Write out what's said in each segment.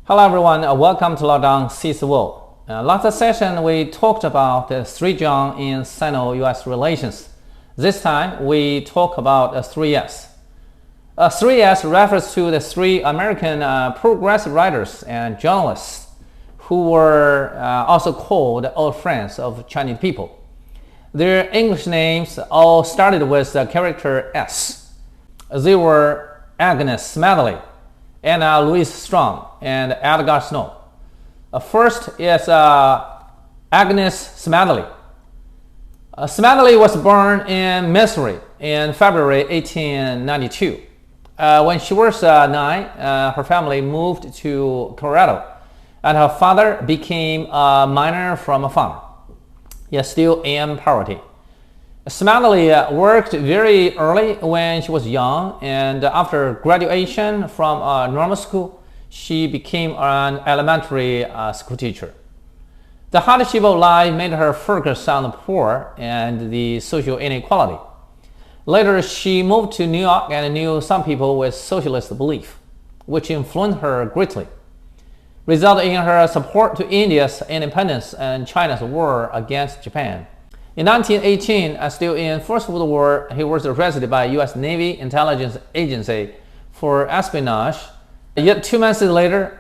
Hello everyone, welcome to Lockdown Sees the World. Last session we talked about the three John in Sino-U.S. relations. This time we talk about 3S. 3S refers to the three American progressive writers and journalists who were also called old friends of Chinese people. Their English names all started with the character S. They were Agnes Smedley, Anna Louise Strong, and Edgar Snow. First is Agnes Smedley. Smedley was born in Missouri in February 1892. When she was 9, her family moved to Colorado, and her father became a miner from a farm, yet still in poverty. Smedley worked very early when she was young, and after graduation from normal school, she became an elementary school teacher. The hardship of life made her focus on the poor and the social inequality. Later, she moved to New York and knew some people with socialist belief, which influenced her greatly, resulting in her support to India's independence and China's war against Japan. In 1918, still in First World War, he was arrested by U.S. Navy Intelligence Agency for espionage. Yet 2 months later,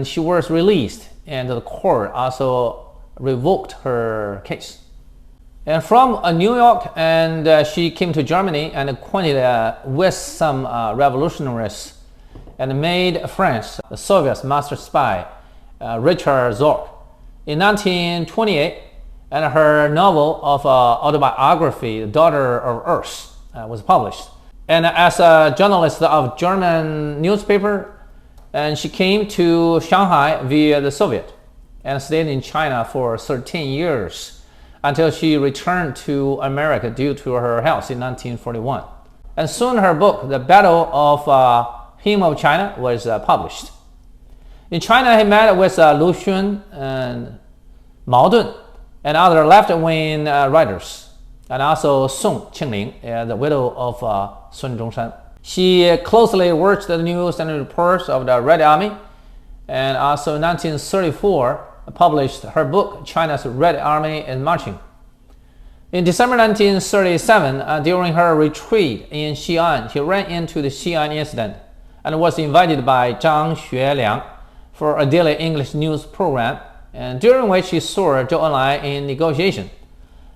she was released, and the court also revoked her case. And from New York, she came to Germany and acquainted with some revolutionaries and made friends, the Soviet master spy Richard Zorc. In 1928, and her novel of autobiography, Daughter of Earth, was published. And as a journalist of German newspaper, and she came to Shanghai via the Soviet and stayed in China for 13 years until she returned to America due to her health in 1941. And soon her book, The Battle of Hymn of China, was published. In China, he met with Lu Xun and Mao Dun and other left-wing writers, and also Song Qingling, the widow of Sun Zhongshan. She closely watched the news and reports of the Red Army, and also in 1934 published her book, China's Red Army is Marching. In December 1937, during her retreat in Xi'an, she ran into the Xi'an incident and was invited by Zhang Xueliang for a daily English news program, and during which she saw Zhou Enlai in negotiation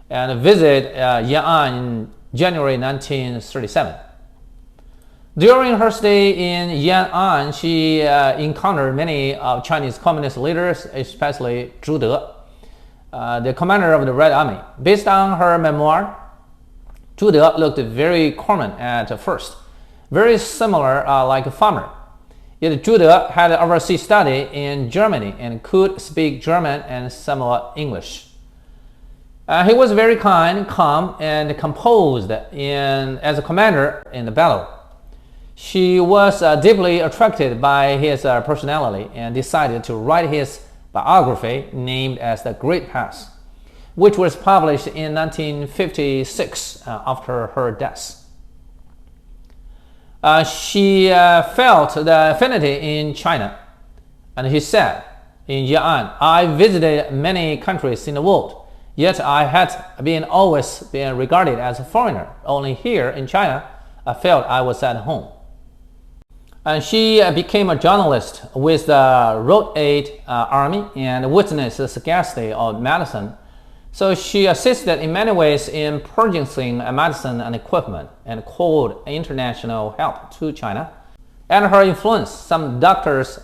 and visited Yan'an in January 1937. During her stay in Yan'an, she encountered many Chinese communist leaders, especially Zhu De, the commander of the Red Army. Based on her memoir, Zhu De looked very common at first, very similar like a farmer. Yet Zhu De had overseas study in Germany and could speak German and somewhat English. He was very kind, calm, and composed as a commander in the battle. She was deeply attracted by his personality and decided to write his biography named as The Great Pass, which was published in 1956 after her death. She felt the affinity in China, and he said, in Yan'an, I visited many countries in the world, yet I had always been regarded as a foreigner. Only here in China, I felt I was at home. And she became a journalist with the Road Aid Army and witnessed the scarcity of medicine. So she assisted in many ways in purchasing medicine and equipment and called international help to China. And her influence, some doctors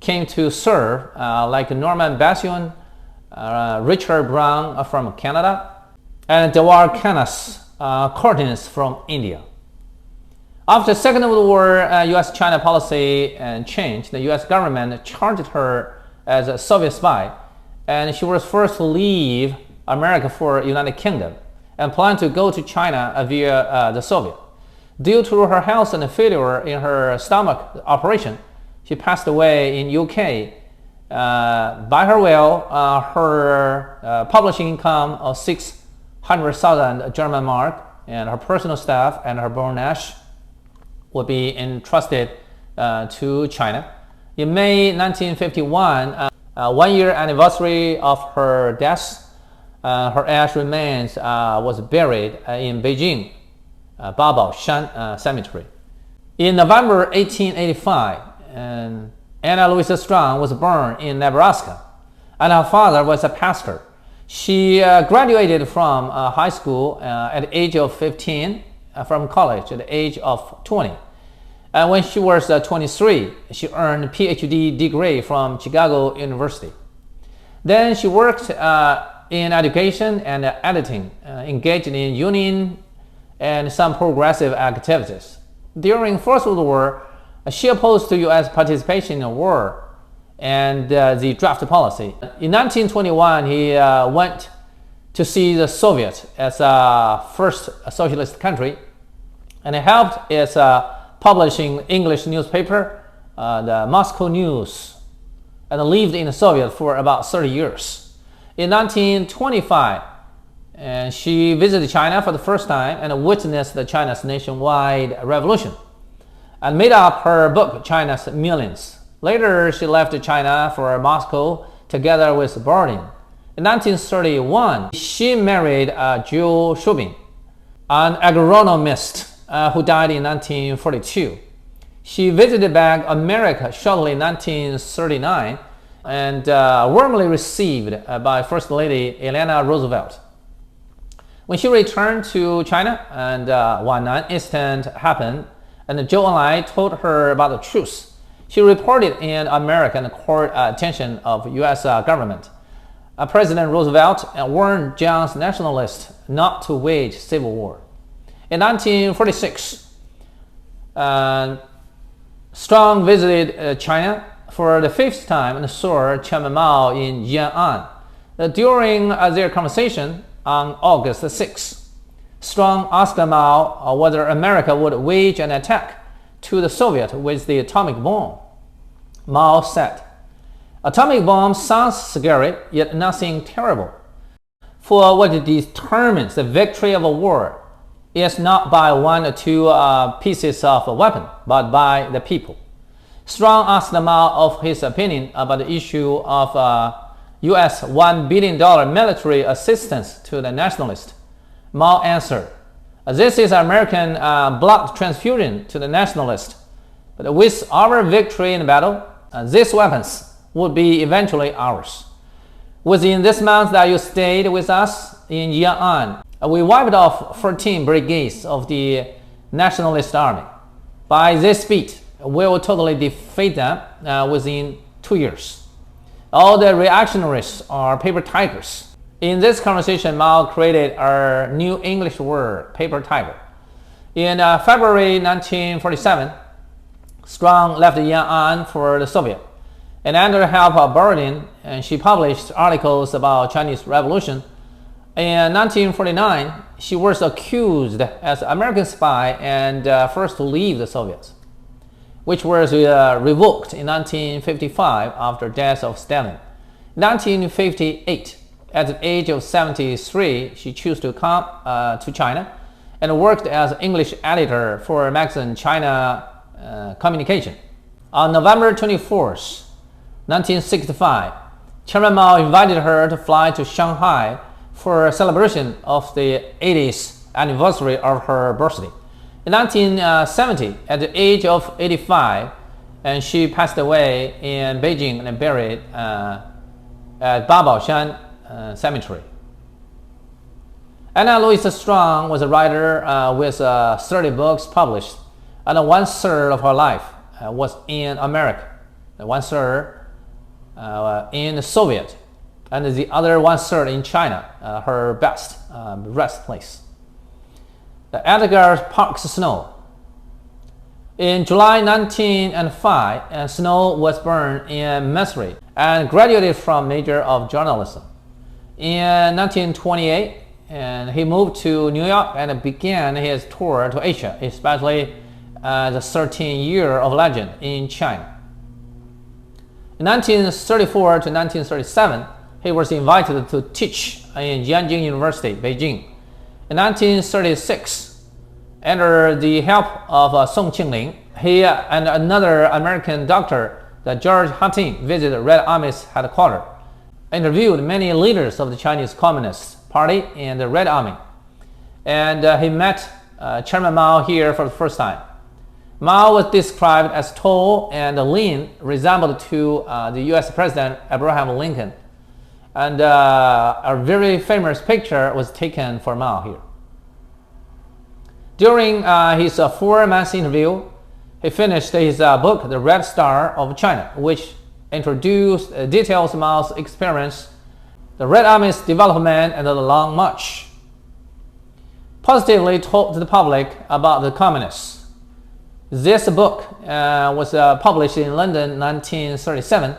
came to serve, like Norman Bassion, Richard Brown from Canada, and Dewar Canis Cortines from India. After the Second World War, U.S.-China policy changed. The U.S. government charged her as a Soviet spy, and she was forced to leave America for United Kingdom and planned to go to China via the Soviet. Due to her health and failure in her stomach operation, she passed away in UK. By her will, her publishing income of 600,000 German mark and her personal staff and her born ash would be entrusted to China. In May 1951, 1-year anniversary of her death, her ash remains was buried in Beijing, Babaoshan Cemetery. In November 1885, Anna Louisa Strong was born in Nebraska, and her father was a pastor. She graduated from high school at the age of 15, from college at the age of 20. And when she was 23, she earned a PhD degree from Chicago University. Then she worked in education and editing, engaged in union and some progressive activities. During First World War, she opposed to U.S. participation in the war and the draft policy. In 1921, he went to see the Soviet as a first socialist country, and he helped its publishing English newspaper, the Moscow News, and lived in the Soviet for about 30 years. In 1925, she visited China for the first time and witnessed China's nationwide revolution, and made up her book, China's Millions. Later, she left China for Moscow together with Bordin. In 1931, she married Joe Shubin, an agronomist who died in 1942. She visited back America shortly in 1939 and warmly received by First Lady Eleanor Roosevelt. When she returned to China, and one incident happened, and Joe and I told her about the truth. She reported in American court attention of U.S. government. President Roosevelt warned John's nationalists not to wage civil war. In 1946, Strong visited China for the 5th time and saw Chairman Mao in Yan'an. During their conversation on August 6, Strong asked Mao whether America would wage an attack to the Soviet with the atomic bomb. Mao said, "Atomic bomb sounds scary, yet nothing terrible. For what determines the victory of a war is not by 1 or 2 pieces of a weapon, but by the people." Strong asked Mao of his opinion about the issue of U.S. $1 billion military assistance to the nationalists. Mao answered, "This is American blood transfusion to the nationalists. But with our victory in battle, these weapons would be eventually ours. Within this month that you stayed with us in Yan'an, we wiped off 14 brigades of the Nationalist Army. By this feat, we will totally defeat them within 2 years. All the reactionaries are paper tigers." In this conversation, Mao created a new English word, paper tiger. In February 1947, Strong left Yan'an for the Soviet, and under the help of Bordin, and she published articles about Chinese Revolution. In 1949, she was accused as an American spy and first to leave the Soviets, which was revoked in 1955 after the death of Stalin. In 1958, at the age of 73, she chose to come to China and worked as English editor for magazine China Communication. On November 24th, 1965, Chairman Mao invited her to fly to Shanghai for a celebration of the 80th anniversary of her birthday. In 1970, at the age of 85, and she passed away in Beijing and buried at Babaoshan Cemetery. Anna Louisa Strong was a writer with 30 books published, and 1/3 of her life was in America, 1/3 in the Soviet, and the other 1/3 in China, her best rest place. Edgar Parks Snow. In July 1905, Snow was born in Missouri and graduated from major of journalism. In 1928, he moved to New York and began his tour to Asia, especially the 13 Year of Legend in China. In 1934 to 1937, he was invited to teach in Yanjing University, Beijing. In 1936, under the help of Song Qingling, he and another American doctor, that George Hunting visited Red Army's headquarters, interviewed many leaders of the Chinese Communist Party and the Red Army, and he met Chairman Mao here for the first time. Mao was described as tall and lean, resembled to the U.S. President Abraham Lincoln, and a very famous picture was taken for Mao here. During his 4-month interview, he finished his book, The Red Star of China, which introduced details Mao's experience, the Red Army's development, and the Long March. Positively told to the public about the communists. This book was published in London in 1937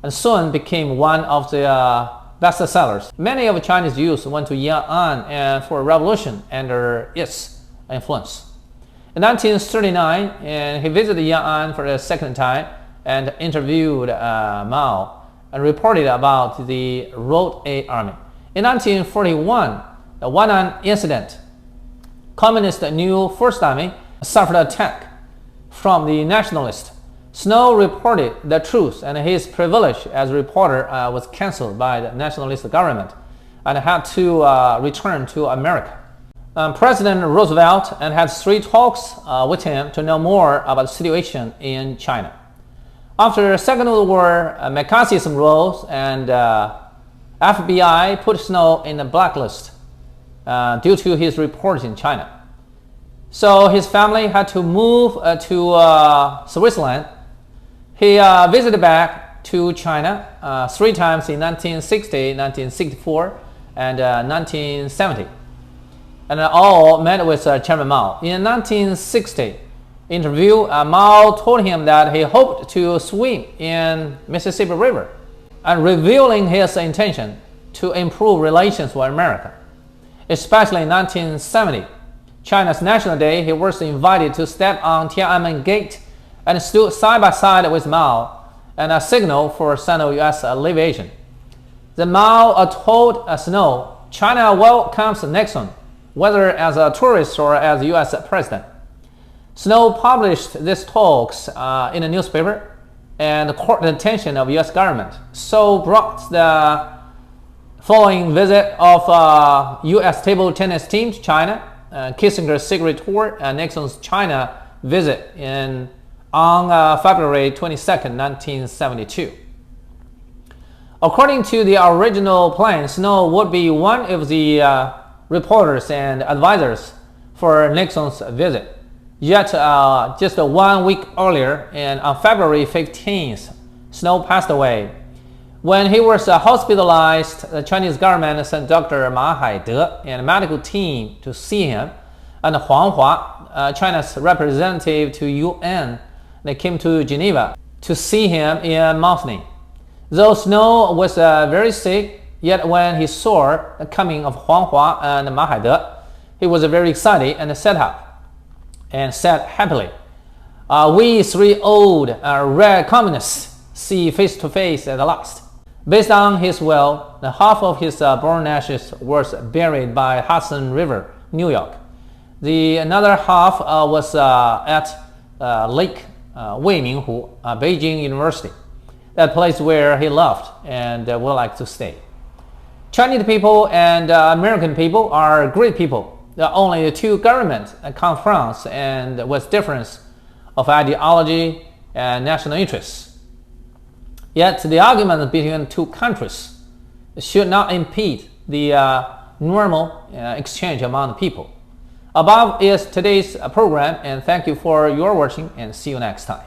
and soon became one of the bestsellers. Many of Chinese youth went to Yan'an for a revolution under its influence. In 1939, he visited Yan'an for the second time and interviewed Mao and reported about the Road 8 Army. In 1941, the Wan'an incident, Communist New First Army suffered an attack from the nationalists. Snow reported the truth, and his privilege as a reporter was cancelled by the nationalist government and had to return to America. President Roosevelt and had 3 talks with him to know more about the situation in China. After the Second World War, McCarthyism rose and FBI put Snow in the blacklist due to his reports in China. So his family had to move to Switzerland. He visited back to China 3 times in 1960, 1964, and 1970. And all met with Chairman Mao. In 1960 interview, Mao told him that he hoped to swim in Mississippi River, and revealing his intention to improve relations with America. Especially in 1970, China's National Day, he was invited to step on Tiananmen Gate and stood side by side with Mao and a signal for Sino-U.S. alleviation. Then Mao told Snow, China welcomes Nixon, whether as a tourist or as U.S. president. Snow published these talks in a newspaper and caught the attention of U.S. government. So brought the following visit of U.S. table tennis team to China, Kissinger's secret tour, and Nixon's China visit on February 22, 1972. According to the original plan, Snow would be one of the reporters and advisors for Nixon's visit. Yet, just 1 week earlier, and on February 15th, Snow passed away. When he was hospitalized, the Chinese government sent Dr. Ma Haide and a medical team to see him, and Huang Hua, China's representative to UN, they came to Geneva to see him in Monthney. Though Snow was very sick, yet when he saw the coming of Huang Hua and Ma Haide, he was very excited and sat up and said happily, "We 3 old red communists see face to face at last." Based on his will, the half of his born ashes was buried by Hudson River, New York. The another half was at Lake Weiminghu, Beijing University, that place where he loved and would like to stay. Chinese people and American people are great people. Only the 2 governments confront and with difference of ideology and national interests. Yet the argument between 2 countries should not impede the normal exchange among the people. Above is today's program, and thank you for your watching, and see you next time.